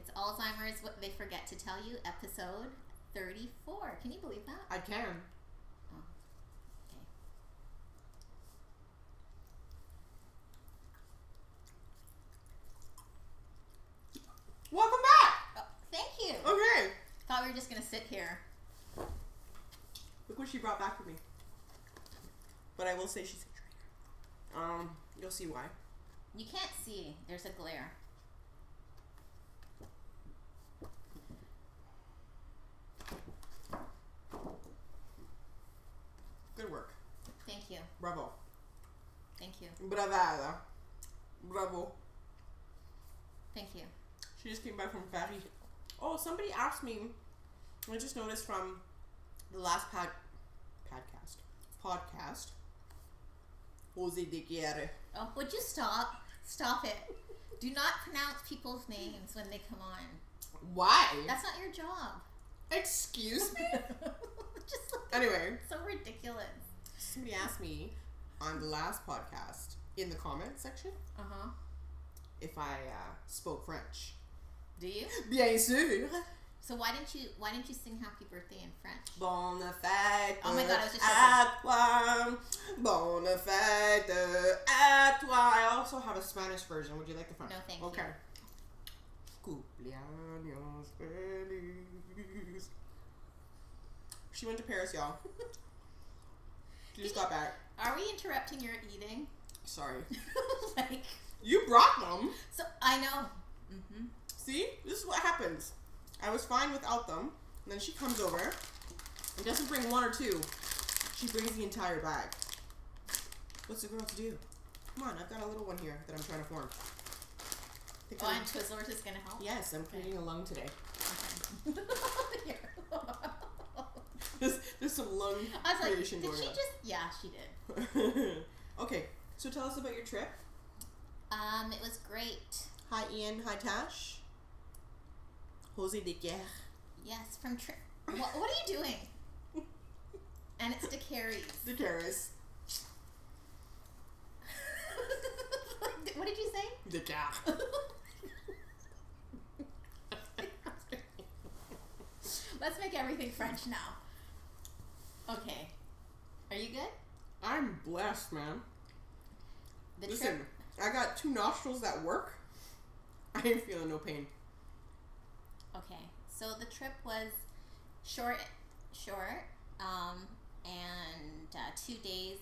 It's Alzheimer's, What They Forget to Tell You, episode 34. Can you believe that? I can. Oh, okay. Welcome back! Oh, thank you. Okay. Thought we were just going to sit here. Look what she brought back for me. But I will say she's a traitor. You'll see why. You can't see. There's a glare. Good work. Thank you. Bravo. Thank you. Bravada. Bravo. Thank you. She just came back from Paris. Oh, somebody asked me. I just noticed from the last podcast. Jose de Guerre. Oh, would you stop? Stop it. Do not pronounce people's names when they come on. Why? That's not your job. Excuse me? Just like, Anyway. so ridiculous. Somebody asked me on the last podcast in the comment section if I spoke French. Do you? Bien sûr. So why didn't you sing Happy Birthday in French? Bonne fête. Oh my God, I was just à toi. Bonne fête à toi. I also have a Spanish version. Would you like the French? No, thank you. Okay. Cumpleaños feliz. She went to Paris, y'all. She just got back. Are we interrupting your eating? Sorry. Like, you brought them. so I know. Mm-hmm. See? This is what happens. I was fine without them. And then she comes over and doesn't bring one or two. She brings the entire bag. What's a girl to do? Come on, I've got a little one here that I'm trying to form. Oh, and Twizzlers is going to help? Yes, I'm creating a lung today. Okay. There's some lung I was like, creation did going she on. just... Yeah, she did. Okay, so tell us about your trip. It was great. Hi Ian, hi Tash. Jose de Guerre. Yes, from trip. What are you doing? And it's DeCarries. DeCarries. What did you say? De Guerre. Let's make everything French now. Okay. Are you good? I'm blessed, man. The Listen, trip. I got 2 nostrils that work. I ain't feeling no pain. Okay. So the trip was short, and 2 days.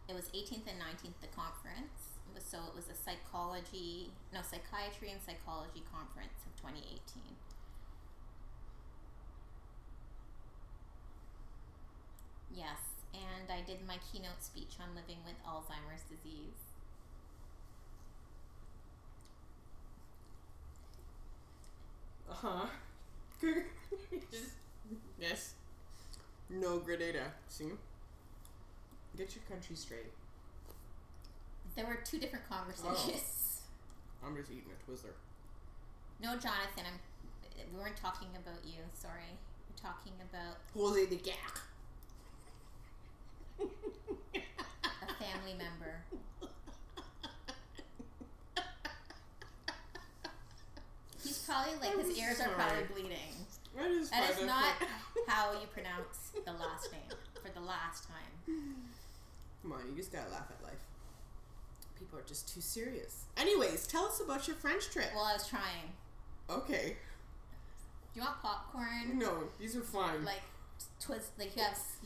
It was 18th and 19th, the conference. It was a psychiatry and psychology conference of 2018. Yes, and I did my keynote speech on living with Alzheimer's disease. Uh-huh. Yes. No grenada. See? Get your country straight. There were 2 different conversations. I'm just eating a Twizzler. No, Jonathan, we weren't talking about you. Sorry. We're talking about Jose de Guerre. a family member. He's probably his ears are probably bleeding. That is not how you pronounce the last name for the last time. Come on, you just gotta laugh at life. People are just too serious. Anyways, tell us about your French trip. Well, I was trying. Okay. Do you want popcorn? No, these are fine.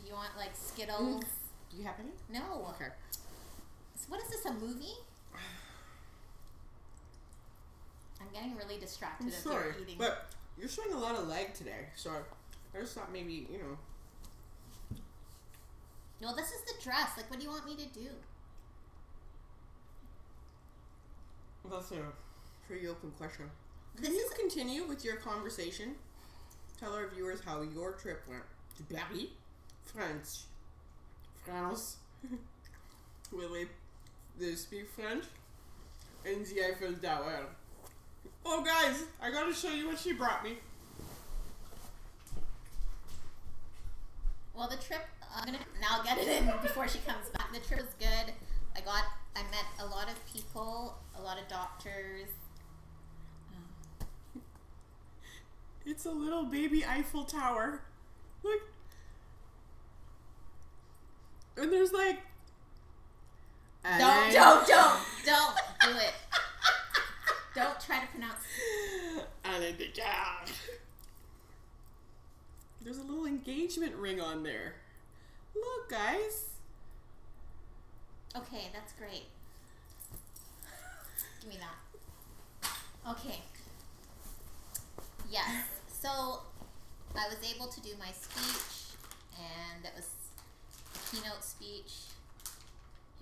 You want Skittles? Do you have any? No. Okay. So what is this, a movie? I'm getting really distracted I'm of sorry, your eating. but you're showing a lot of leg today, so I just thought maybe, Well, this is the dress. What do you want me to do? That's a pretty open question. Can you continue with your conversation? Tell our viewers how your trip went to Paris, France. Where they speak French, and the Eiffel Tower. Oh, guys, I gotta show you what she brought me. Well, the trip, I'll get it in before she comes back. The trip was good. I met a lot of people, a lot of doctors. It's a little baby Eiffel Tower. Look. And there's like... Don't do it. Don't try to pronounce it. There's a little engagement ring on there. Look, guys. Okay, that's great. Give me that. Okay. Yes. So I was able to do my speech, and that was a keynote speech,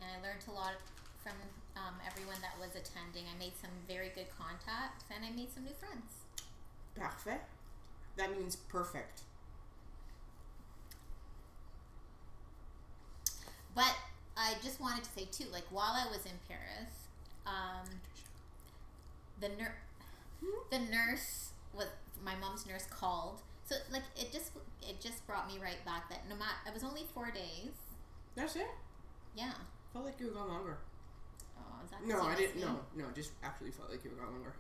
and I learned a lot from everyone that was attending. I made some very good contacts, and I made some new friends. Parfait. That means perfect. But I just wanted to say too, like while I was in Paris, the nurse was my mom's nurse called. So like it just brought me right back that no matter it was only 4 days. That's it? Yeah. Felt like you were gone longer. Oh, is that No, I didn't. No, just actually felt like you were gone longer.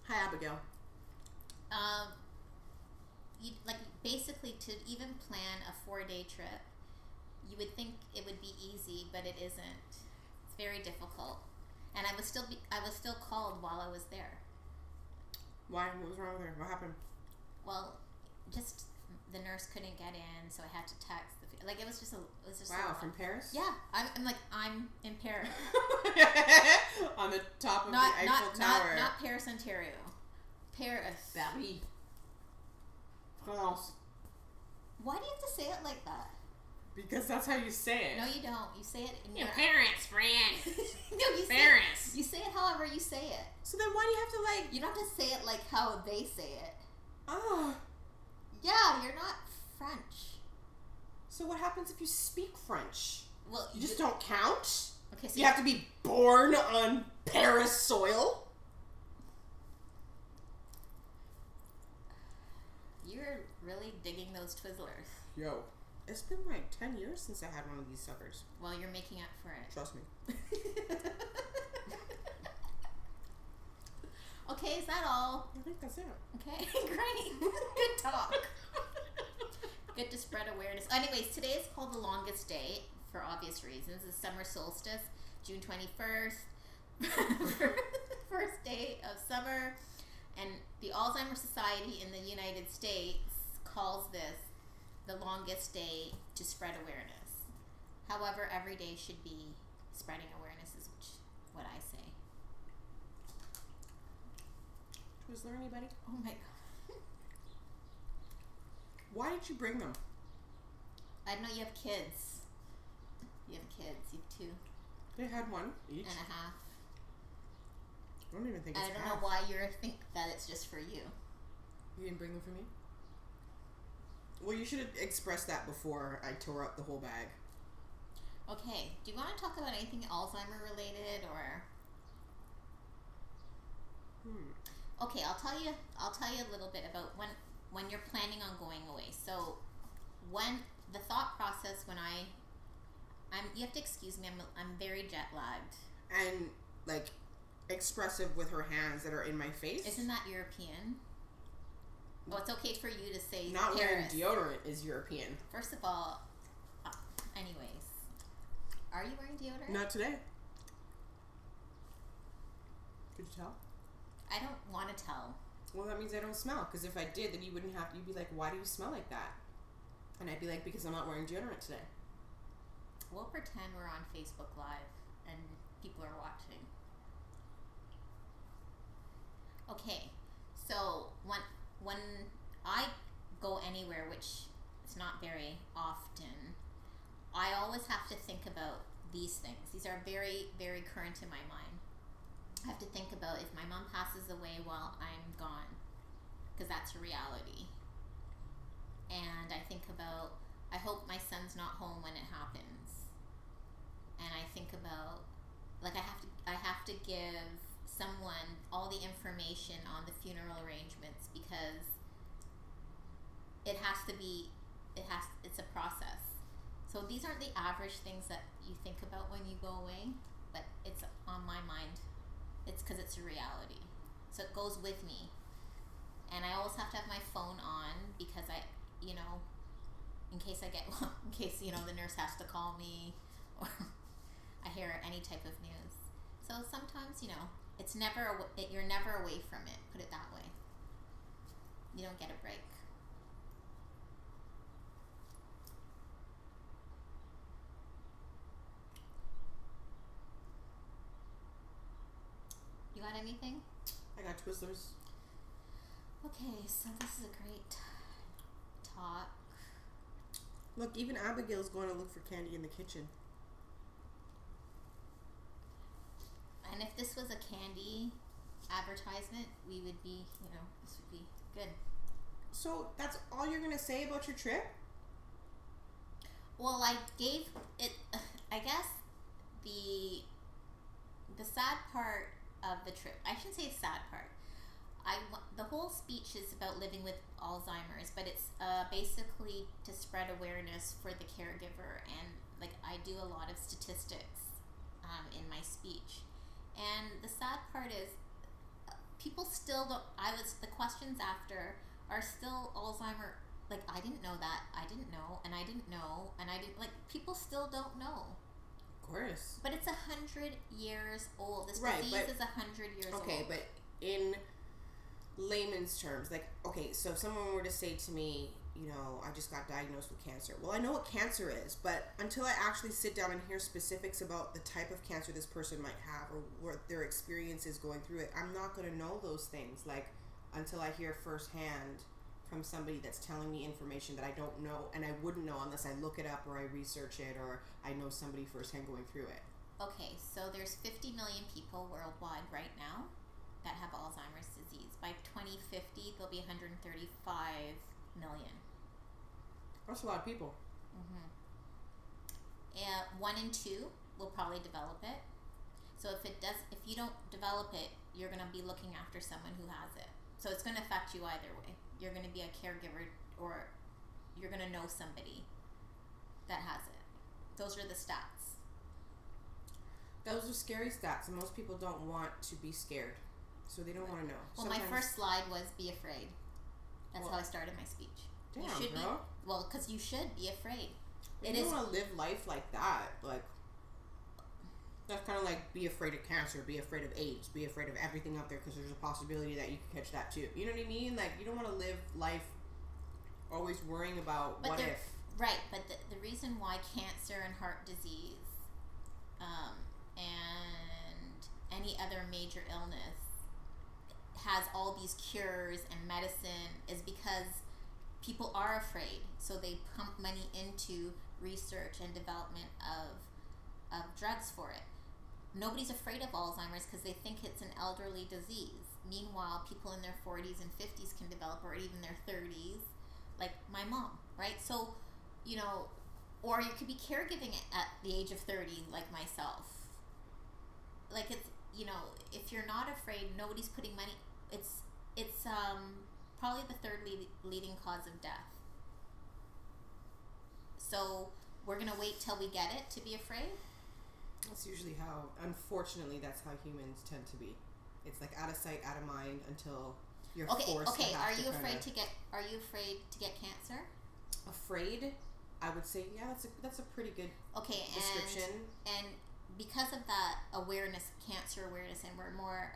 Hi, Abigail. You like basically to even plan a 4-day trip, you would think it would be easy, but it isn't. It's very difficult, and I was still called while I was there. Why? What was wrong with her? What happened? Well, just the nurse couldn't get in, so I had to text. Like it was just wow, from Paris? Yeah, I'm in Paris. On the top of the Eiffel Tower. Not Paris, Ontario. Paris. Paris. France. Why do you have to say it like that? Because that's how you say it. No, you don't. You say it in your Paris, France. No, you Paris. You say it however you say it. So then why do you have to like? You don't have to say it like how they say it. Oh. Yeah, you're not French. So what happens if you speak French? Well, you just don't count? Okay, so you have to be born on Paris soil? You're really digging those Twizzlers. Yo. It's been like 10 years since I had one of these suckers. Well, you're making up for it. Trust me. Okay, is that all? I think that's it. Okay, great. Good talk. Good to spread awareness. Anyways, today is called the longest day for obvious reasons. It's summer solstice, June 21st. First day of summer. And the Alzheimer Society in the United States calls this the longest day to spread awareness. However, every day should be spreading awareness is what I say. Was there anybody? Oh my god. Why did you bring them? I know you have kids. You have kids. You have 2. They had one each. And a half. I don't even think it's I don't half. know why you think that it's just for you. You didn't bring them for me? Well, you should have expressed that before I tore up the whole bag. Okay. Do you want to talk about anything Alzheimer related or? Okay, I'll tell you a little bit about when you're planning on going away. So, when the thought process when I'm you have to excuse me. I'm very jet lagged. And like expressive with her hands that are in my face. Isn't that European? Well, it's okay for you to say not Paris. wearing deodorant is European. First of all, anyways, are you wearing deodorant? Not today. Could you tell? I don't want to tell. Well, that means I don't smell. Because if I did, then you wouldn't have. You'd be like, "Why do you smell like that?" And I'd be like, "Because I'm not wearing deodorant today." We'll pretend we're on Facebook Live and people are watching. Okay, so when I go anywhere, which is not very often, I always have to think about these things. These are very, very current in my mind. I have to think about if my mom passes away while I'm gone, because that's a reality. And I think about, I hope my son's not home when it happens. And I think about, like I have to give someone all the information on the funeral arrangements because it's a process. So these aren't the average things that you think about when you go away, but it's on my mind. It's because it's a reality. So it goes with me. And I always have to have my phone on because in case the nurse has to call me or I hear any type of news. So sometimes, it's you're never away from it, put it that way. You don't get a break. You got anything? I got Twizzlers. Okay, so this is a great talk. Look, even Abigail's going to look for candy in the kitchen. And if this was a candy advertisement, we would be, this would be good. So that's all you're going to say about your trip? Well, I gave it, I guess, the sad part of the trip. I shouldn't say sad part. The whole speech is about living with Alzheimer's, but it's basically to spread awareness for the caregiver, and I do a lot of statistics in my speech. And the sad part is people still don't, the questions after are still Alzheimer, I didn't know that, I didn't know, and I didn't know, and I didn't, people still don't know. Of course. But it's 100 years old. This right, disease is 100 years old. Okay, but in layman's terms, so if someone were to say to me, I just got diagnosed with cancer. Well, I know what cancer is, but until I actually sit down and hear specifics about the type of cancer this person might have or what their experience is going through it, I'm not going to know those things, until I hear firsthand from somebody that's telling me information that I don't know, and I wouldn't know unless I look it up or I research it or I know somebody firsthand going through it. Okay, so there's 50 million people worldwide right now that have Alzheimer's disease. By 2050, there'll be 135 million. That's a lot of people. Mm-hmm. And 1 in 2 will probably develop it. So if you don't develop it, you're going to be looking after someone who has it. So it's going to affect you either way. You're going to be a caregiver, or you're going to know somebody that has it. Those are the stats. Those are scary stats, and most people don't want to be scared. So they don't want to know. Well, my first slide was be afraid. That's how I started my speech. Damn, you should girl. Because you should be afraid. You don't want to live life like that. That's kind of like be afraid of cancer, be afraid of AIDS, be afraid of everything out there because there's a possibility that you could catch that too. You know what I mean? You don't want to live life always worrying about what if. Right, but the reason why cancer and heart disease and any other major illness has all these cures and medicine is because people are afraid. So they pump money into research and development of drugs for it. Nobody's afraid of Alzheimer's because they think it's an elderly disease. Meanwhile, people in their 40s and 50s can develop, or even their 30s, like my mom, right? So, or you could be caregiving at the age of 30, like myself. If you're not afraid, nobody's putting money. It's probably the third leading cause of death. So we're gonna wait till we get it to be afraid. That's usually unfortunately, that's how humans tend to be. It's out of sight, out of mind until you're forced to have Are you afraid to get cancer? Afraid? I would say, yeah, that's a pretty good description. And because of that cancer awareness, and we're more,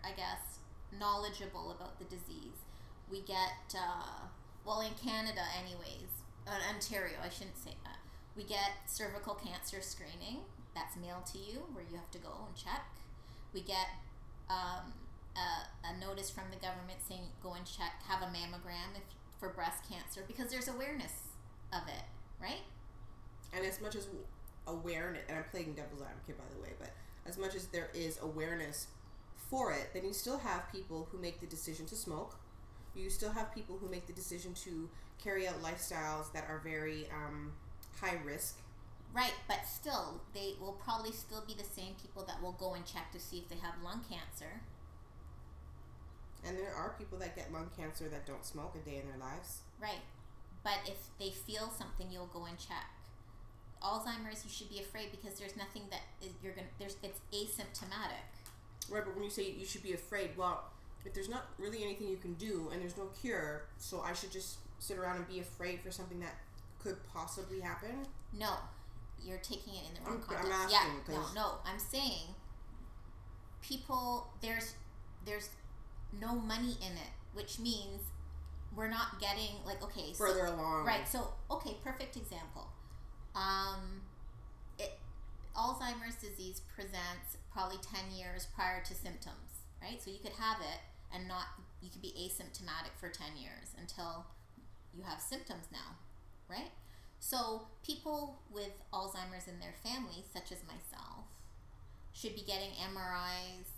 I guess, knowledgeable about the disease. We get, in Canada anyways, Ontario, I shouldn't say that. We get cervical cancer screening that's mailed to you, where you have to go and check. We get a notice from the government saying go and check, have a mammogram for breast cancer, because there's awareness of it, right? And as much as awareness, and I'm playing devil's advocate by the way, but as much as there is awareness for it, then you still have people who make the decision to smoke. You still have people who make the decision to carry out lifestyles that are very high risk. Right, but still, they will probably still be the same people that will go and check to see if they have lung cancer. And there are people that get lung cancer that don't smoke a day in their lives. Right, but if they feel something, you'll go and check. Alzheimer's, you should be afraid because there's nothing that it's asymptomatic. Right, but when you say you should be afraid, well, if there's not really anything you can do and there's no cure, so I should just sit around and be afraid for something that could possibly happen? No, you're taking it in the wrong context. I'm asking. No, I'm saying people, there's no money in it, which means we're not getting, like, okay, further along. Right, so, okay, perfect example. Alzheimer's disease presents probably 10 years prior to symptoms, right? So you could have it and you could be asymptomatic for 10 years until you have symptoms now, right? So people with Alzheimer's in their family, such as myself, should be getting MRIs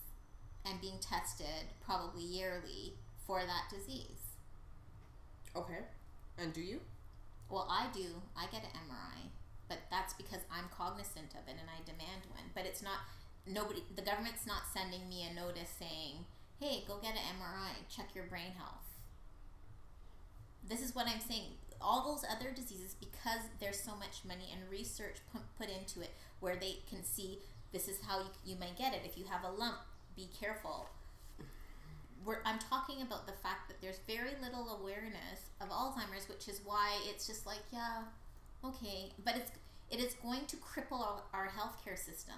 and being tested probably yearly for that disease. Okay. And do you? Well, I do. I get an MRI, but that's because I'm cognizant of it and I demand one. But it's not, the government's not sending me a notice saying, hey, go get an MRI, check your brain health. This is what I'm saying. All those other diseases, because there's so much money and research put into it where they can see this is how you may get it. If you have a lump, be careful. I'm talking about the fact that there's very little awareness of Alzheimer's, which is why it's just like, yeah, okay. But it is going to cripple our healthcare system.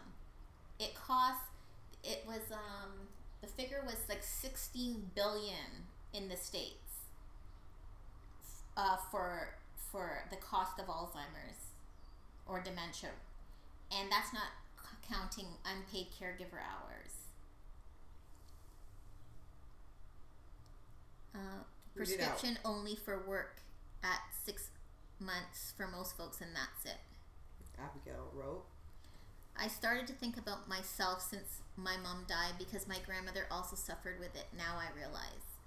It was, the figure was like $16 billion in the States for the cost of Alzheimer's or dementia. And that's not counting unpaid caregiver hours. Prescription only for work at 6 months for most folks, and that's it. Abigail wrote, I started to think about myself since my mom died because my grandmother also suffered with it. Now I realize.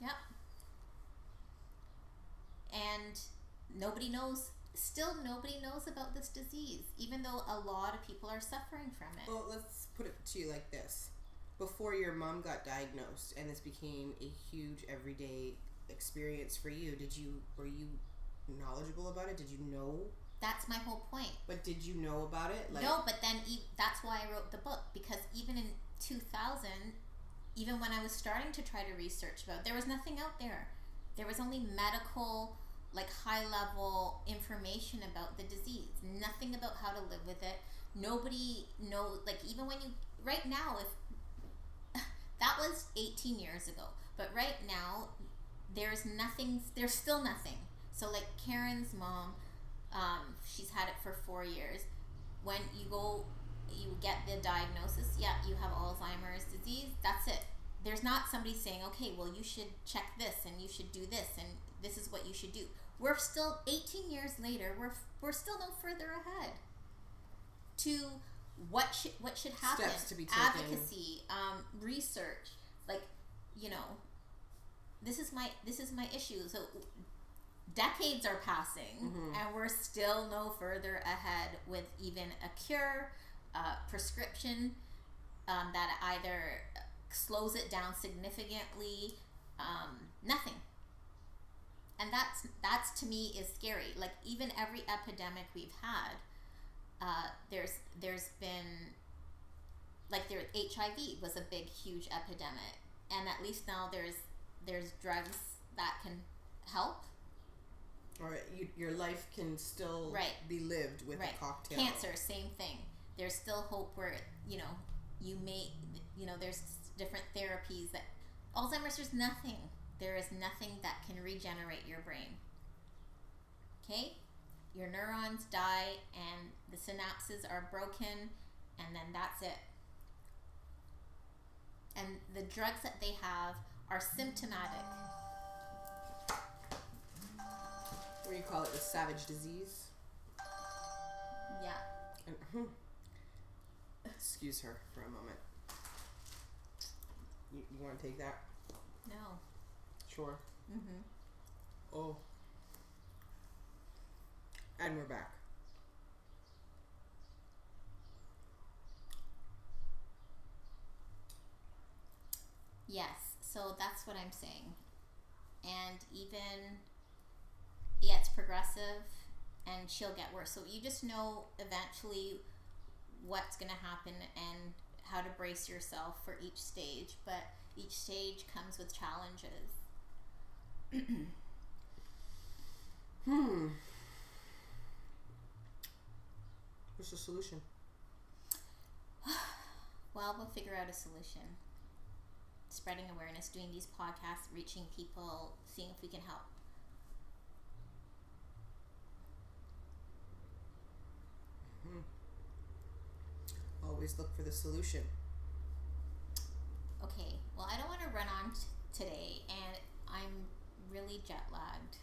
Yep. And nobody knows about this disease, even though a lot of people are suffering from it. Well, let's put it to you like this. Before your mom got diagnosed and this became a huge everyday experience for you, were you knowledgeable about it? Did you know? That's my whole point. But did you know about it? No, but then that's why I wrote the book, because even in 2000, even when I was starting to try to research about it, there was nothing out there. There was only medical, like high-level information about the disease. Nothing about how to live with it. Nobody knows, like even when right now, if that was 18 years ago, but right now there's still nothing. So like Karen's mom, she's had it for 4 years. When you get the diagnosis, yeah, you have Alzheimer's disease, that's it. There's not somebody saying, okay, well, you should check this and you should do this and this is what you should do. We're still 18 years later. We're still no further ahead to what should happen. Steps to be taken. Advocacy, research. Like, this is my issue. So decades are passing, and we're still no further ahead with even a cure, prescription that either slows it down significantly, nothing. And that's to me is scary. Like even every epidemic we've had, there's been, like HIV was a big huge epidemic, and at least now there's drugs that can help. Or your life can still be lived with a cocktail. Cancer, same thing. There's still hope where you may there's different therapies that Alzheimer's, there's nothing. There is nothing that can regenerate your brain. Okay? Your neurons die and the synapses are broken, and then that's it. And the drugs that they have are symptomatic. What do you call it? The savage disease? Yeah. And, excuse her for a moment. You want to take that? No. Sure. Oh. And we're back. Yes, so that's what I'm saying. And even, yeah, it's progressive and she'll get worse. So you just know eventually what's going to happen and how to brace yourself for each stage, but each stage comes with challenges. What's the solution? Well, we'll figure out a solution. Spreading awareness, doing these podcasts, reaching people, seeing if we can help. Always look for the solution. Okay, well, I don't want to run on today, and I'm really jet lagged.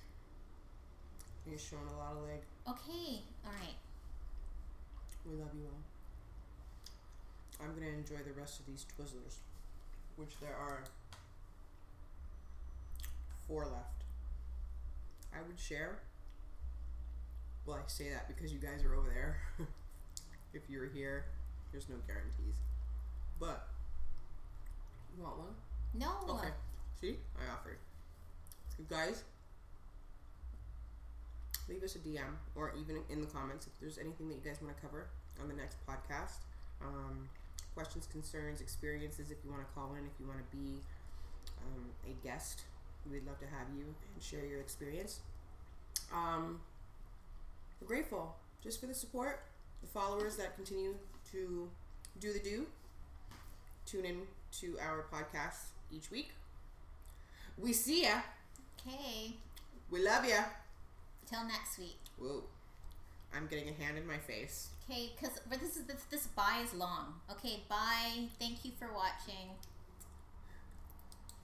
You're showing a lot of leg. Okay, alright. We love you all. I'm going to enjoy the rest of these Twizzlers, which there are 4 left. I would share. Well, I say that because you guys are over there. If you're here, there's no guarantees. But, you want one? No. Okay. See? I offered. So guys, leave us a DM or even in the comments if there's anything that you guys want to cover on the next podcast. Questions, concerns, experiences, if you want to call in, if you want to be a guest, we'd love to have you and share your experience. We're grateful just for the support, the followers that continue to do the do. Tune in to our podcast each week. We see ya. Okay. We love ya. Till next week. Whoa. I'm getting a hand in my face. Okay, because this bye is long. Okay, bye. Thank you for watching.